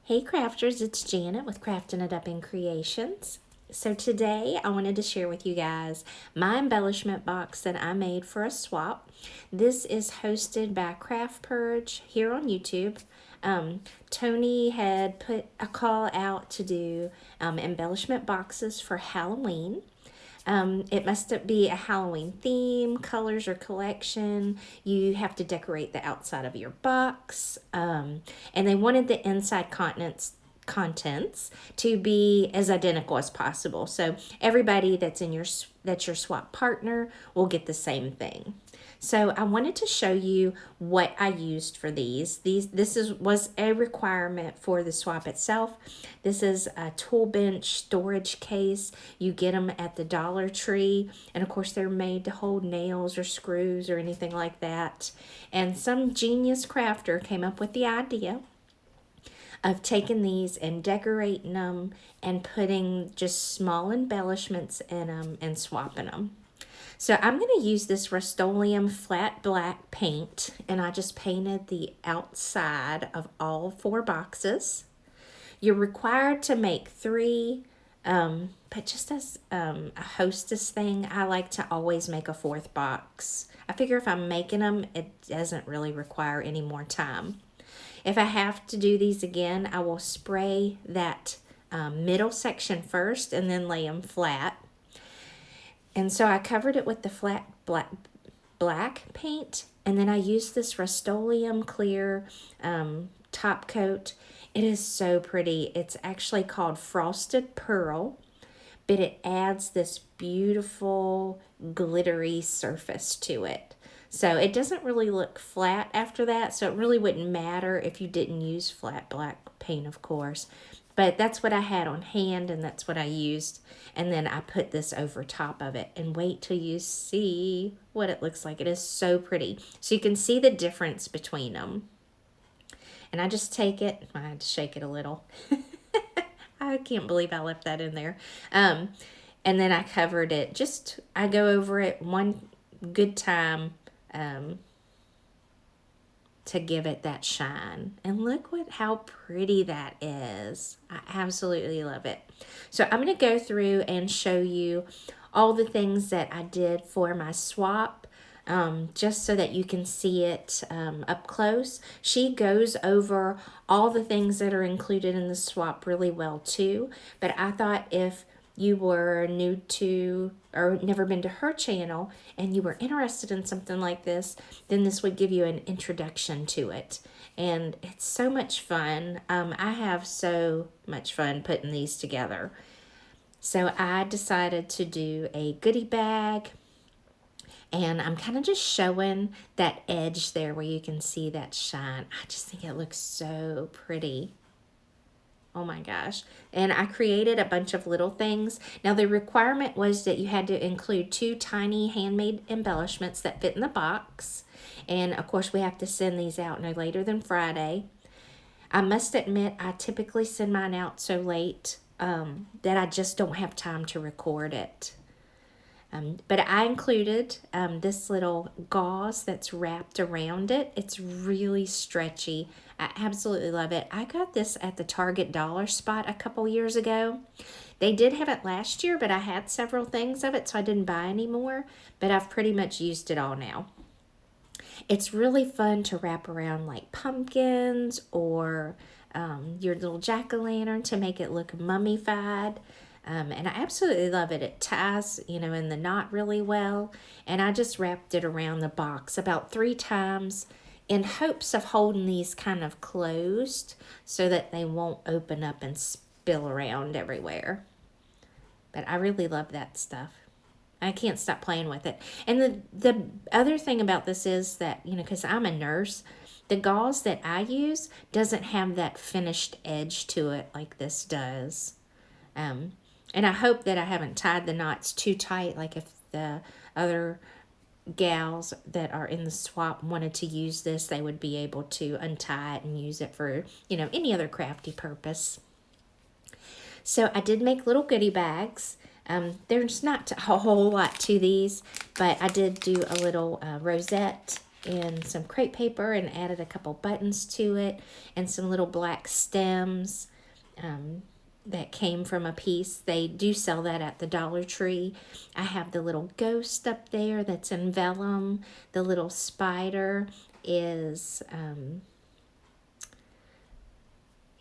Hey crafters, it's Janet with Crafting It Up in Creations. So today I wanted to share with you guys my embellishment box that I made for a swap. This is hosted by Craftpurge here on YouTube. Tony had put a call out to do embellishment boxes for Halloween. It must be a Halloween theme, colors, or collection. You have to decorate the outside of your box. And they wanted the inside contents to be as identical as possible. So everybody that's your swap partner will get the same thing. So I wanted to show you what I used for these. Was a requirement for the swap itself. This is a tool bench storage case. You get them at the Dollar Tree, and of course they're made to hold nails or screws or anything like that. And some genius crafter came up with the idea of taking these and decorating them and putting just small embellishments in them and swapping them. So I'm going to use this Rust-Oleum flat black paint, and I just painted the outside of all 4 boxes. You're required to make 3, but just as a hostess thing, I like to always make a 4th box. I figure if I'm making them, it doesn't really require any more time. If I have to do these again, I will spray that middle section first and then lay them flat. And so I covered it with the flat black paint, and then I used this Rust-Oleum clear top coat. It is so pretty. It's actually called Frosted Pearl, but it adds this beautiful glittery surface to it. So it doesn't really look flat after that, so it really wouldn't matter if you didn't use flat black paint, of course. But that's what I had on hand, and that's what I used. And then I put this over top of it. And wait till you see what it looks like. It is so pretty. So you can see the difference between them. And I just take it. I had to shake it a little. I can't believe I left that in there. And then I covered it. I go over it one good time to give it that shine. And look how pretty that is. I absolutely love it. So I'm going to go through and show you all the things that I did for my swap, just so that you can see it up close. She goes over all the things that are included in the swap really well too, but I thought if you were new to or never been to her channel and you were interested in something like this, then this would give you an introduction to it. And it's so much fun. I have so much fun putting these together. So I decided to do a goodie bag, and I'm kind of just showing that edge there where you can see that shine. I just think it looks so pretty. Oh my gosh. And I created a bunch of little things. Now the requirement was that you had to include 2 tiny handmade embellishments that fit in the box. And of course we have to send these out no later than Friday. I must admit I typically send mine out so late that I just don't have time to record it. But I included this little gauze that's wrapped around it. It's really stretchy. I absolutely love it. I got this at the Target dollar spot a couple years ago. They did have it last year, but I had several things of it, so I didn't buy any more. But I've pretty much used it all now. It's really fun to wrap around like pumpkins or your little jack-o'-lantern to make it look mummified. And I absolutely love it. It ties, in the knot really well. And I just wrapped it around the box about 3 times in hopes of holding these kind of closed so that they won't open up and spill around everywhere. But I really love that stuff. I can't stop playing with it. And the other thing about this is that, because I'm a nurse, the gauze that I use doesn't have that finished edge to it like this does. And I hope that I haven't tied the knots too tight, like if the other gals that are in the swap wanted to use this, they would be able to untie it and use it for, any other crafty purpose. So I did make little goodie bags. There's not a whole lot to these, but I did do a little rosette in some crepe paper and added a couple buttons to it and some little black stems that came from a piece. They do sell that at the Dollar Tree. I have the little ghost up there that's in vellum. The little spider is,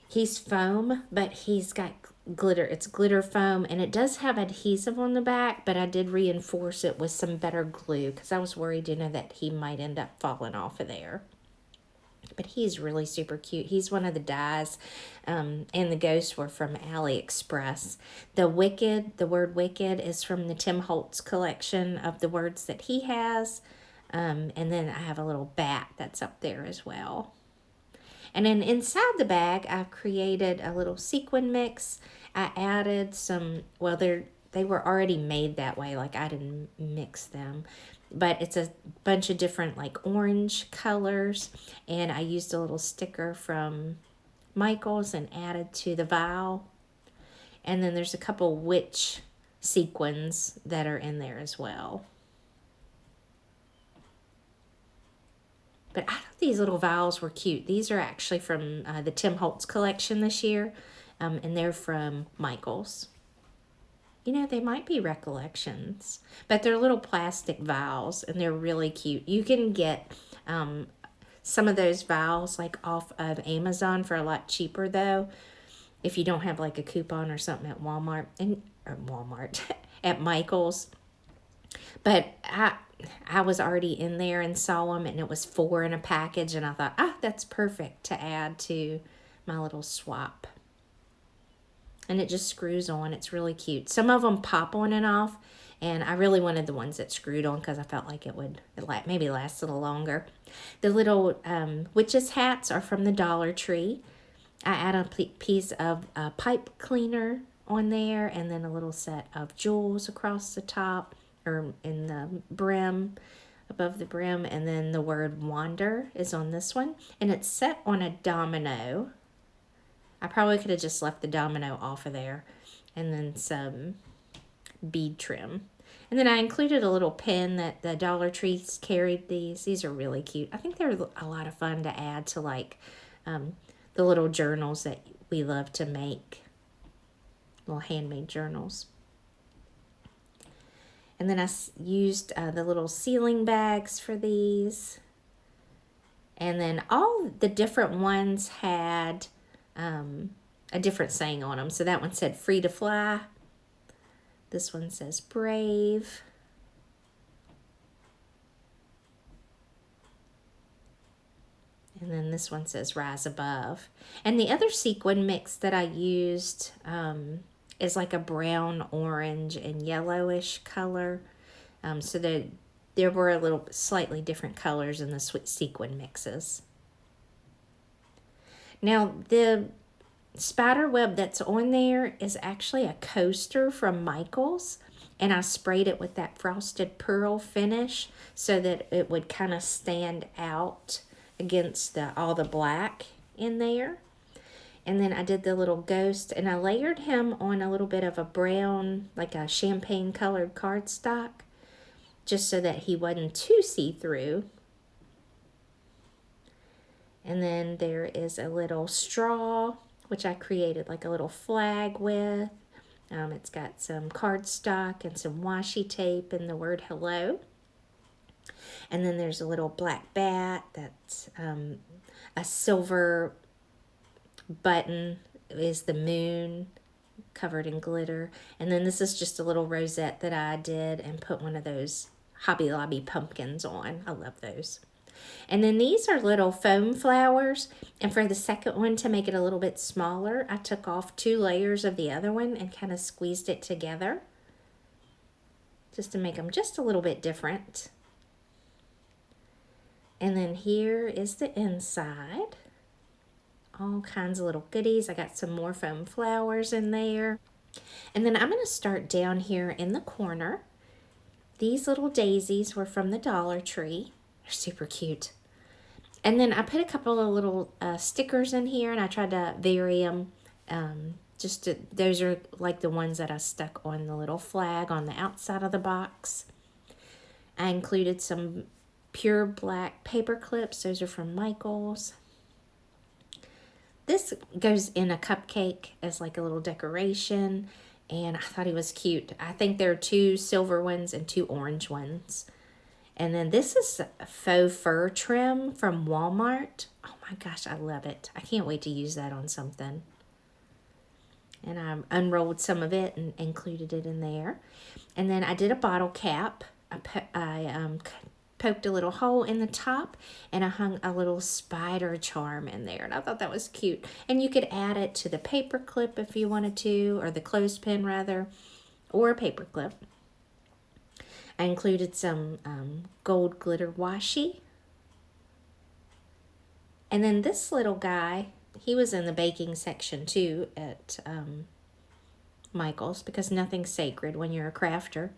he's foam, but he's got glitter. It's glitter foam, and it does have adhesive on the back, but I did reinforce it with some better glue because I was worried, that he might end up falling off of there. But he's really super cute. He's one of the dies, and the ghosts were from AliExpress. The word wicked is from the Tim Holtz collection of the words that he has. And then I have a little bat that's up there as well. And then inside the bag, I've created a little sequin mix. I added some, well, they were already made that way, like I didn't mix them. But it's a bunch of different like orange colors. And I used a little sticker from Michael's and added to the vial. And then there's a couple witch sequins that are in there as well. But I thought these little vials were cute. These are actually from the Tim Holtz collection this year. And they're from Michael's. They might be Recollections. But they're little plastic vials. And they're really cute. You can get some of those vials like off of Amazon for a lot cheaper though. If you don't have like a coupon or something at Walmart. At Michael's. But I was already in there and saw them, and it was 4 in a package, and I thought, that's perfect to add to my little swap. And it just screws on. It's really cute. Some of them pop on and off, and I really wanted the ones that screwed on because I felt like it would maybe last a little longer. The little witches hats are from the Dollar Tree. I add a piece of pipe cleaner on there, and then a little set of jewels across the top, or in the brim, above the brim, and then the word wander is on this one, and it's set on a domino. I probably could have just left the domino off of there, and then some bead trim. And then I included a little pin that the Dollar Tree carried these. These are really cute. I think they're a lot of fun to add to like the little journals that we love to make, little handmade journals. And then I used the little sealing bags for these. And then all the different ones had a different saying on them. So that one said free to fly. This one says brave. And then this one says rise above. And the other sequin mix that I used is like a brown, orange, and yellowish color. So there were a little slightly different colors in the sequin mixes. Now, the spider web that's on there is actually a coaster from Michael's. And I sprayed it with that frosted pearl finish so that it would kind of stand out against all the black in there. And then I did the little ghost, and I layered him on a little bit of a brown, like a champagne colored cardstock, just so that he wasn't too see-through. And then there is a little straw, which I created like a little flag with. It's got some cardstock and some washi tape and the word hello. And then there's a little black bat that's a silver button is the moon covered in glitter. And then this is just a little rosette that I did and put one of those Hobby Lobby pumpkins on. I love those. And then these are little foam flowers. And for the second one, to make it a little bit smaller, I took off 2 layers of the other one and kind of squeezed it together, just to make them just a little bit different. And then here is the inside. All kinds of little goodies. I got some more foam flowers in there. And then I'm going to start down here in the corner. These little daisies were from the Dollar Tree. They're super cute. And then I put a couple of little stickers in here, and I tried to vary them. Those are like the ones that I stuck on the little flag on the outside of the box. I included some pure black paper clips. Those are from Michaels. This goes in a cupcake as like a little decoration, and I thought he was cute. I think there are 2 silver ones and 2 orange ones. And then this is a faux fur trim from Walmart. Oh my gosh, I love it. I can't wait to use that on something. And I unrolled some of it and included it in there. And then I did a bottle cap. I poked a little hole in the top, and I hung a little spider charm in there. And I thought that was cute. And you could add it to the paper clip if you wanted to, or the clothespin rather, or a paper clip. I included some gold glitter washi. And then this little guy, he was in the baking section too at Michael's, because nothing's sacred when you're a crafter.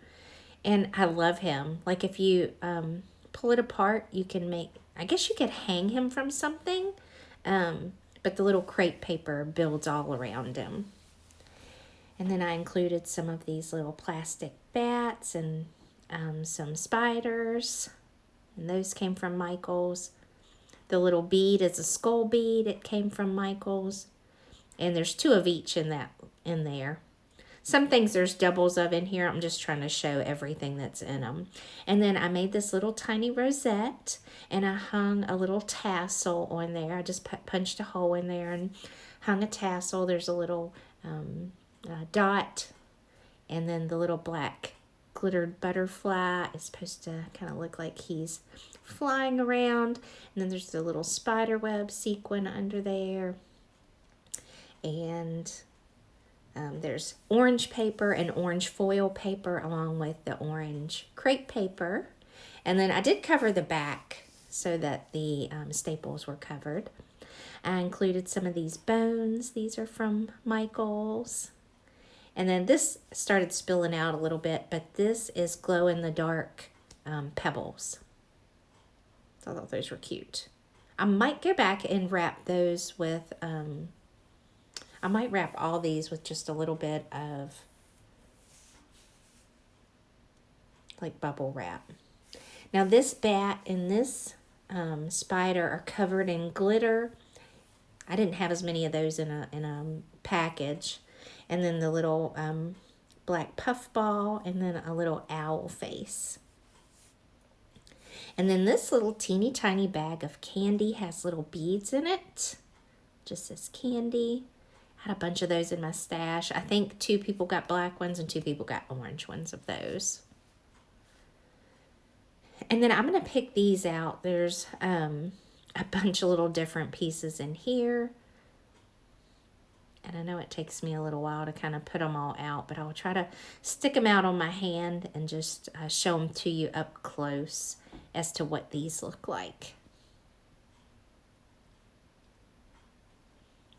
And I love him. Like if you pull it apart, you can make, I guess you could hang him from something, but the little crepe paper builds all around him. And then I included some of these little plastic bats and some spiders, and those came from Michael's. The little bead is a skull bead. It came from Michael's, and there's 2 of each in there. Some things there's doubles of in here. I'm just trying to show everything that's in them. And then I made this little tiny rosette, and I hung a little tassel on there. I just punched a hole in there and hung a tassel. There's a little dot, and then the little black glittered butterfly is supposed to kind of look like he's flying around. And then there's the little spider web sequin under there. And there's orange paper and orange foil paper along with the orange crepe paper. And then I did cover the back so that the staples were covered. I included some of these bones. These are from Michael's. And then this started spilling out a little bit, but this is glow-in-the-dark pebbles. So I thought those were cute. I might go back and wrap those with, I might wrap all these with just a little bit of like bubble wrap. Now this bat and this spider are covered in glitter. I didn't have as many of those in a package. And then the little black puff ball, and then a little owl face. And then this little teeny tiny bag of candy has little beads in it. Just says candy. Had a bunch of those in my stash. I think 2 people got black ones and 2 people got orange ones of those. And then I'm going to pick these out. There's a bunch of little different pieces in here. And I know it takes me a little while to kind of put them all out, but I'll try to stick them out on my hand and just show them to you up close as to what these look like.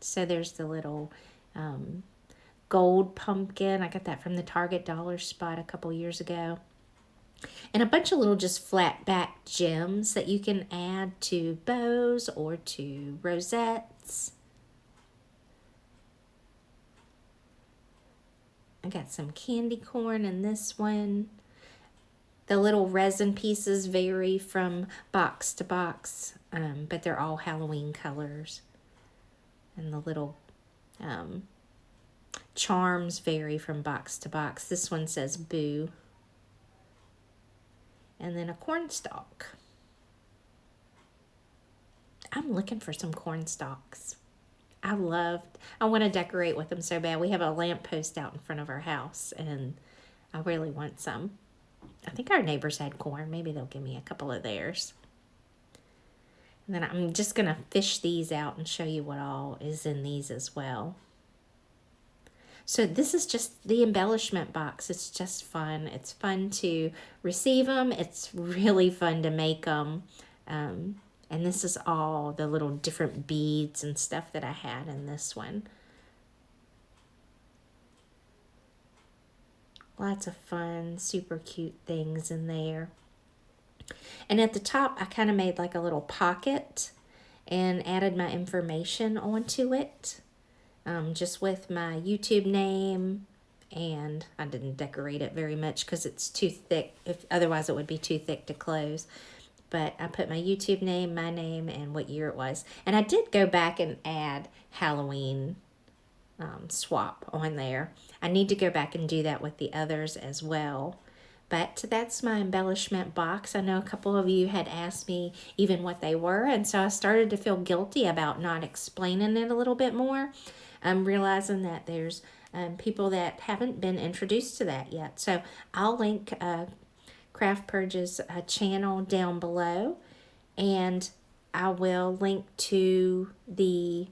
So there's the little gold pumpkin. I got that from the Target dollar spot a couple years ago. And a bunch of little just flat back gems that you can add to bows or to rosettes. I got some candy corn in this one. The little resin pieces vary from box to box, but they're all Halloween colors. And the little charms vary from box to box. This one says boo. And then a cornstalk. I'm looking for some cornstalks. I want to decorate with them so bad. We have a lamppost out in front of our house, and I really want some. I think our neighbors had corn. Maybe they'll give me a couple of theirs. And then I'm just going to fish these out and show you what all is in these as well. So this is just the embellishment box. It's just fun. It's fun to receive them. It's really fun to make them. And this is all the little different beads and stuff that I had in this one. Lots of fun, super cute things in there. And at the top, I kind of made like a little pocket and added my information onto it. Just with my YouTube name, and I didn't decorate it very much because it's too thick. Otherwise it would be too thick to close. but I put my YouTube name, my name, and what year it was. And I did go back and add Halloween swap on there. I need to go back and do that with the others as well. But that's my embellishment box. I know a couple of you had asked me even what they were, and so I started to feel guilty about not explaining it a little bit more. I'm realizing that there's people that haven't been introduced to that yet. So I'll link Craftpurge's channel down below, and I will link to the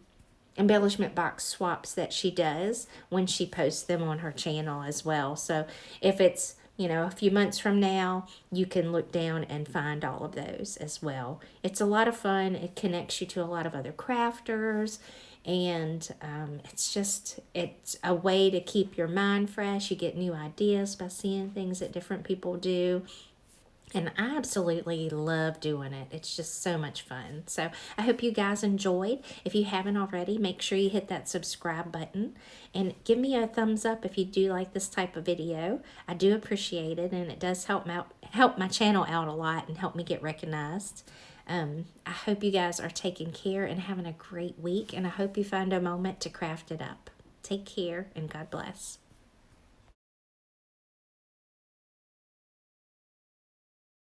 embellishment box swaps that she does when she posts them on her channel as well. So if it's, a few months from now, you can look down and find all of those as well. It's a lot of fun. It connects you to a lot of other crafters, and it's a way to keep your mind fresh. You get new ideas by seeing things that different people do. And I absolutely love doing it. It's just so much fun. So I hope you guys enjoyed. If you haven't already, make sure you hit that subscribe button and give me a thumbs up if you do like this type of video. I do appreciate it, and it does help my channel out a lot and help me get recognized. I hope you guys are taking care and having a great week, and I hope you find a moment to craft it up. Take care, and God bless.